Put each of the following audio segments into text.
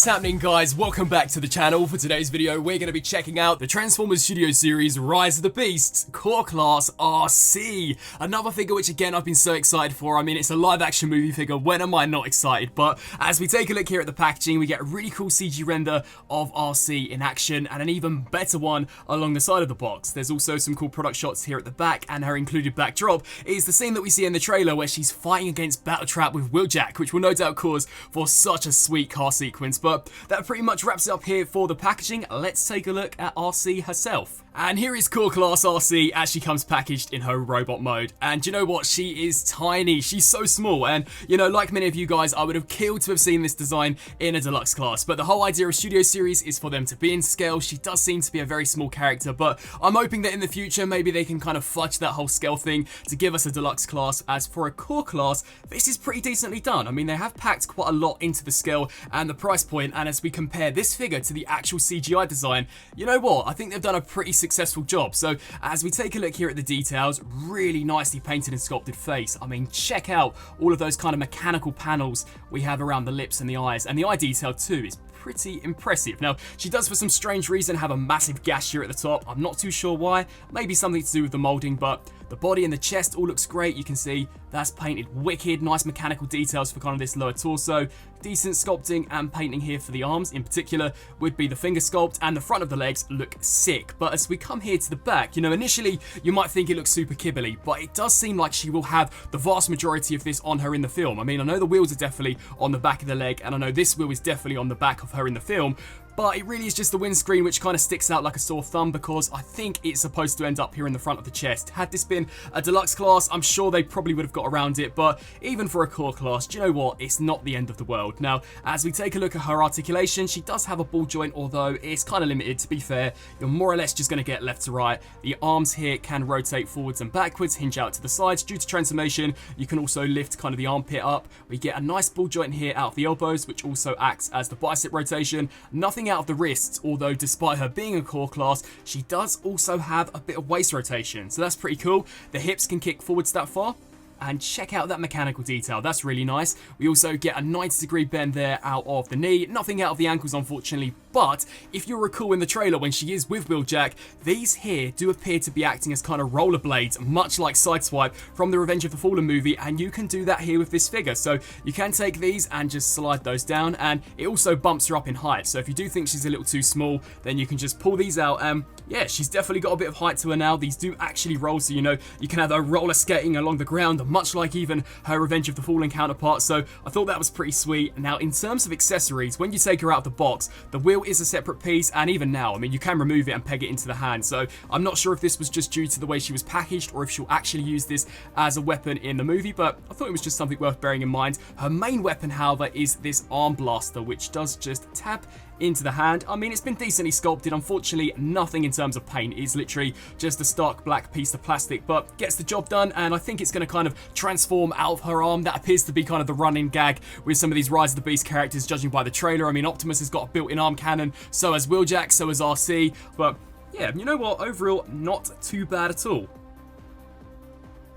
What's happening, guys? Welcome back to the channel. For today's video, we're going to be checking out the Transformers Studio Series Rise of the Beasts Core Class Arcee. Another figure which, again, I've been so excited for. I mean, it's a live-action movie figure. When am I not excited? But as we take a look here at the packaging, we get a really cool CG render of Arcee in action and an even better one along the side of the box. There's also some cool product shots here at the back, and her included backdrop is the scene that we see in the trailer where she's fighting against Battletrap with Wheeljack, which will no doubt cause for such a sweet car sequence. But that pretty much wraps it up here for the packaging. Let's take a look at Arcee herself. And here is Core Class Arcee as she comes packaged in her robot mode. And you know what? She is tiny. She's so small. And, you know, like many of you guys, I would have killed to have seen this design in a deluxe class. But the whole idea of Studio Series is for them to be in scale. She does seem to be a very small character, but I'm hoping that in the future, maybe they can kind of fudge that whole scale thing to give us a deluxe class. As for a core class, this is pretty decently done. I mean, they have packed quite a lot into the scale and the price point. And as we compare this figure to the actual CGI design, you know what? I think they've done a pretty successful job. So as we take a look here at the details, really nicely painted and sculpted face. I mean, check out all of those kind of mechanical panels we have around the lips and the eyes, and the eye detail too is pretty impressive. Now, she does for some strange reason have a massive gash here at the top. I'm not too sure why. Maybe something to do with the molding, but the body and the chest all looks great. You can see that's painted wicked. Nice mechanical details for kind of this lower torso. Decent sculpting and painting here for the arms. In particular would be the finger sculpt, and the front of the legs look sick. But as we come here to the back, you know, initially you might think it looks super kibbly, but it does seem like she will have the vast majority of this on her in the film. I mean, I know the wheels are definitely on the back of the leg, and I know this wheel is definitely on the back of her in the film, but it really is just the windscreen which kind of sticks out like a sore thumb, because I think it's supposed to end up here in the front of the chest. Had this been a deluxe class, I'm sure they probably would have got around it, but even for a core class, do you know what? It's not the end of the world. Now, as we take a look at her articulation, she does have a ball joint, although it's kind of limited. To be fair, you're more or less just going to get left to right. The arms here can rotate forwards and backwards, hinge out to the sides. Due to transformation, you can also lift kind of the armpit up. We get a nice ball joint here out of the elbows, which also acts as the bicep rotation. Nothing out of the wrists, although despite her being a core class, she does also have a bit of waist rotation, so that's pretty cool. The hips can kick forwards that far. And check out that mechanical detail, that's really nice. We also get a 90-degree bend there out of the knee, nothing out of the ankles unfortunately, but if you recall in the trailer when she is with Wheeljack, these here do appear to be acting as kind of rollerblades, much like Sideswipe from the Revenge of the Fallen movie, and you can do that here with this figure. So you can take these and just slide those down, and it also bumps her up in height. So if you do think she's a little too small, then you can just pull these out. Yeah, she's definitely got a bit of height to her now. These do actually roll, so you know, you can have her roller skating along the ground, much like even her Revenge of the Fallen counterpart. So I thought that was pretty sweet. Now, in terms of accessories, when you take her out of the box, the wheel is a separate piece, and even now, I mean, you can remove it and peg it into the hand. So I'm not sure if this was just due to the way she was packaged or if she'll actually use this as a weapon in the movie, but I thought it was just something worth bearing in mind. Her main weapon, however, is this arm blaster, which does just tap into the hand. I mean, it's been decently sculpted. Unfortunately, nothing in terms of paint. It's literally just a stark black piece of plastic, but gets the job done, and I think it's going to kind of transform out of her arm. That appears to be kind of the running gag with some of these Rise of the Beast characters, judging by the trailer. I mean, Optimus has got a built-in arm cannon, so has Wheeljack, so has Arcee, but yeah, you know what? Overall, not too bad at all.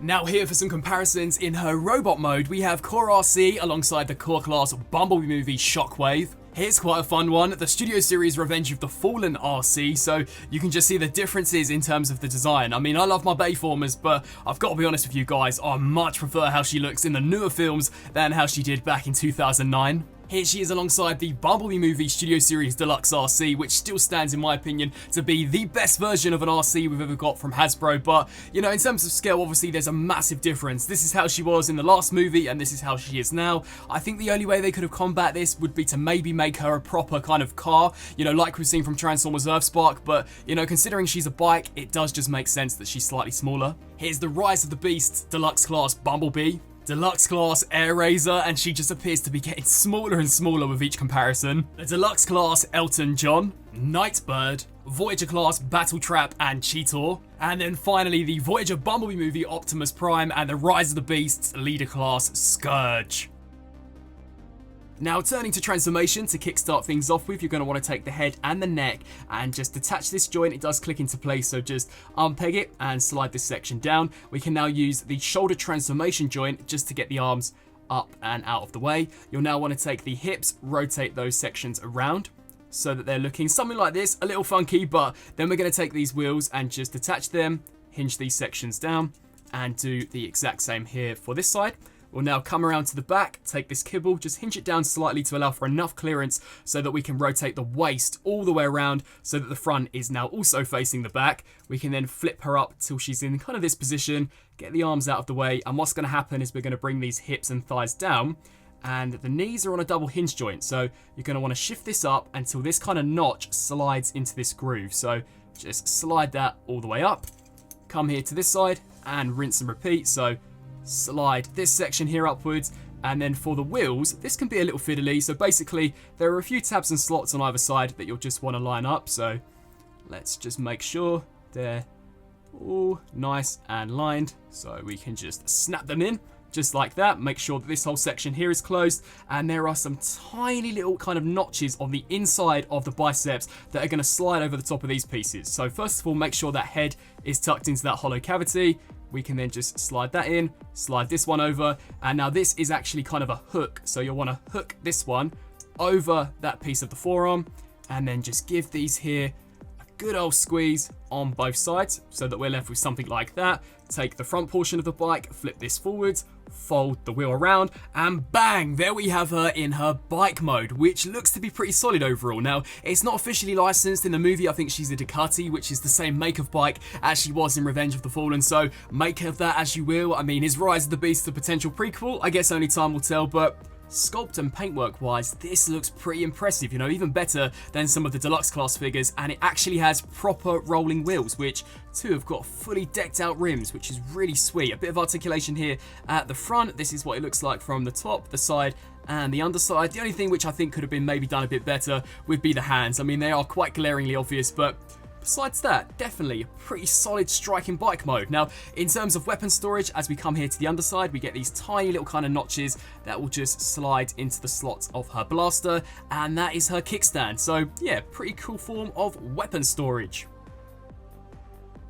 Now here for some comparisons. In her robot mode, we have Core Arcee alongside the core class Bumblebee movie Shockwave. Here's quite a fun one, the Studio Series Revenge of the Fallen Arcee, so you can just see the differences in terms of the design. I mean, I love my Bayformers, but I've got to be honest with you guys, I much prefer how she looks in the newer films than how she did back in 2009. Here she is alongside the Bumblebee movie Studio Series Deluxe Arcee, which still stands, in my opinion, to be the best version of an Arcee we've ever got from Hasbro. But, you know, in terms of scale, obviously there's a massive difference. This is how she was in the last movie, and this is how she is now. I think the only way they could have combat this would be to maybe make her a proper kind of car, you know, like we've seen from Transformers Earthspark. But, you know, considering she's a bike, it does just make sense that she's slightly smaller. Here's the Rise of the Beasts Deluxe Class Bumblebee. Deluxe Class Air Razor, and she just appears to be getting smaller and smaller with each comparison. The Deluxe Class Elton John, Nightbird, Voyager Class Battletrap and Cheetor, and then finally the Voyager Bumblebee movie Optimus Prime and the Rise of the Beasts Leader Class Scourge. Now, turning to transformation, to kickstart things off with, you're going to want to take the head and the neck and just detach this joint. It does click into place, so just unpeg it and slide this section down. We can now use the shoulder transformation joint just to get the arms up and out of the way. You'll now want to take the hips, rotate those sections around so that they're looking something like this, a little funky, but then we're going to take these wheels and just attach them, hinge these sections down, and do the exact same here for this side. We'll now come around to the back, take this kibble, just hinge it down slightly to allow for enough clearance so that we can rotate the waist all the way around so that the front is now also facing the back. We can then flip her up till she's in kind of this position, get the arms out of the way, and what's going to happen is we're going to bring these hips and thighs down, and the knees are on a double hinge joint, so you're going to want to shift this up until this kind of notch slides into this groove. So just slide that all the way up, come here to this side, and rinse and repeat. So slide this section here upwards, and then for the wheels, this can be a little fiddly. So basically, there are a few tabs and slots on either side that you'll just want to line up. So let's just make sure they're all nice and lined, so we can just snap them in just like that. Make sure that this whole section here is closed, and there are some tiny little kind of notches on the inside of the biceps that are going to slide over the top of these pieces. So first of all, make sure that head is tucked into that hollow cavity. We can then just slide that in, slide this one over, and now this is actually kind of a hook, so you'll want to hook this one over that piece of the forearm, and then just give these here a good old squeeze on both sides so that we're left with something like that. Take the front portion of the bike, flip this forwards, fold the wheel around, and bang, there we have her in her bike mode, which looks to be pretty solid overall. Now, it's not officially licensed. In the movie, I think she's a Ducati, which is the same make of bike as she was in Revenge of the Fallen, so make of that as you will. I mean, is Rise of the Beast a potential prequel? I guess only time will tell, but sculpt and paintwork wise, this looks pretty impressive, you know, even better than some of the deluxe class figures, and it actually has proper rolling wheels, which too have got fully decked out rims, which is really sweet. A bit of articulation here at the front. This is what it looks like from the top, the side, and the underside. The only thing which I think could have been maybe done a bit better would be the hands. I mean, they are quite glaringly obvious, but besides that, definitely a pretty solid striking bike mode. Now, in terms of weapon storage, as we come here to the underside, we get these tiny little kind of notches that will just slide into the slots of her blaster, and that is her kickstand. So yeah, pretty cool form of weapon storage.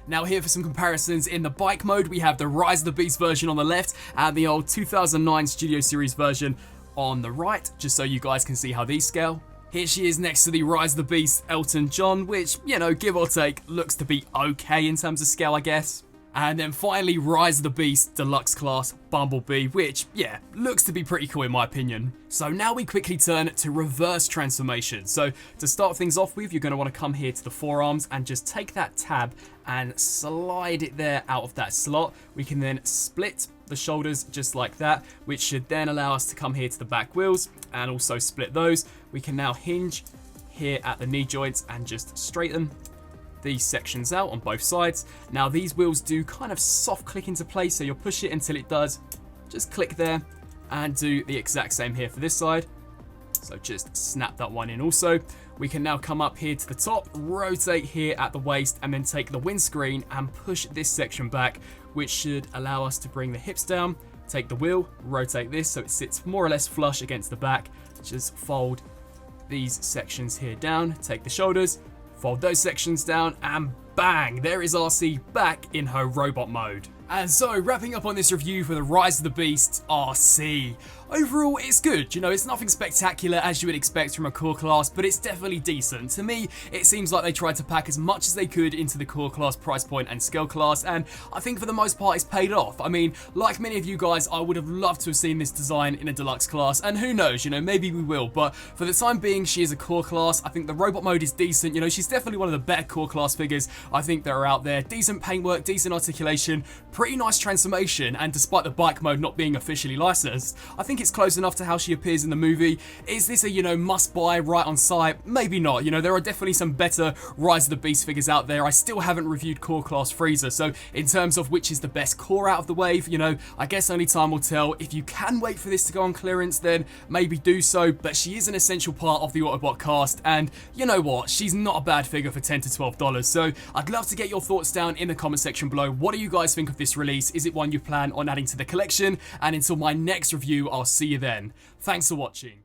Now here for some comparisons. In the bike mode, we have the Rise of the Beast version on the left and the old 2009 Studio Series version on the right, just so you guys can see how these scale. Here she is next to the Rise of the Beast Elton John, which, you know, give or take, looks to be okay in terms of scale, I guess. And then finally, Rise of the Beast Deluxe Class Bumblebee, which, yeah, looks to be pretty cool in my opinion. So now we quickly turn to reverse transformation. So to start things off with, you're going to want to come here to the forearms and just take that tab and slide it there out of that slot. We can then split the shoulders just like that, which should then allow us to come here to the back wheels and also split those. We can now hinge here at the knee joints and just straighten these sections out on both sides. Now these wheels do kind of soft click into place, so you'll push it until it does just click there, and do the exact same here for this side. So just snap that one in also. We can now come up here to the top, rotate here at the waist, and then take the windscreen and push this section back, which should allow us to bring the hips down. Take the wheel, rotate this so it sits more or less flush against the back. Just fold these sections here down, take the shoulders, fold those sections down, and bang, there is Arcee back in her robot mode. And so, wrapping up on this review for the Rise of the Beast Arcee. Overall, it's good. You know, it's nothing spectacular as you would expect from a core class, but it's definitely decent. To me, it seems like they tried to pack as much as they could into the core class price point and skill class, and I think for the most part it's paid off. I mean, like many of you guys, I would have loved to have seen this design in a deluxe class, and who knows, you know, maybe we will, but for the time being, she is a core class. I think the robot mode is decent. You know, she's definitely one of the better core class figures I think that are out there. Decent paintwork, decent articulation, pretty nice transformation, and despite the bike mode not being officially licensed, I think it's close enough to how she appears in the movie. Is this a, you know, must buy right on site? Maybe not. You know, there are definitely some better Rise of the Beast figures out there. I still haven't reviewed core class Frieza, so in terms of which is the best core out of the wave, you know, I guess only time will tell. If you can wait for this to go on clearance, then maybe do so, but she is an essential part of the Autobot cast, and you know what, she's not a bad figure for $10 to $12, so I'd love to get your thoughts down in the comment section below. What do you guys think of this release? Is it one you plan on adding to the collection? And until my next review, I'll see you then. Thanks for watching.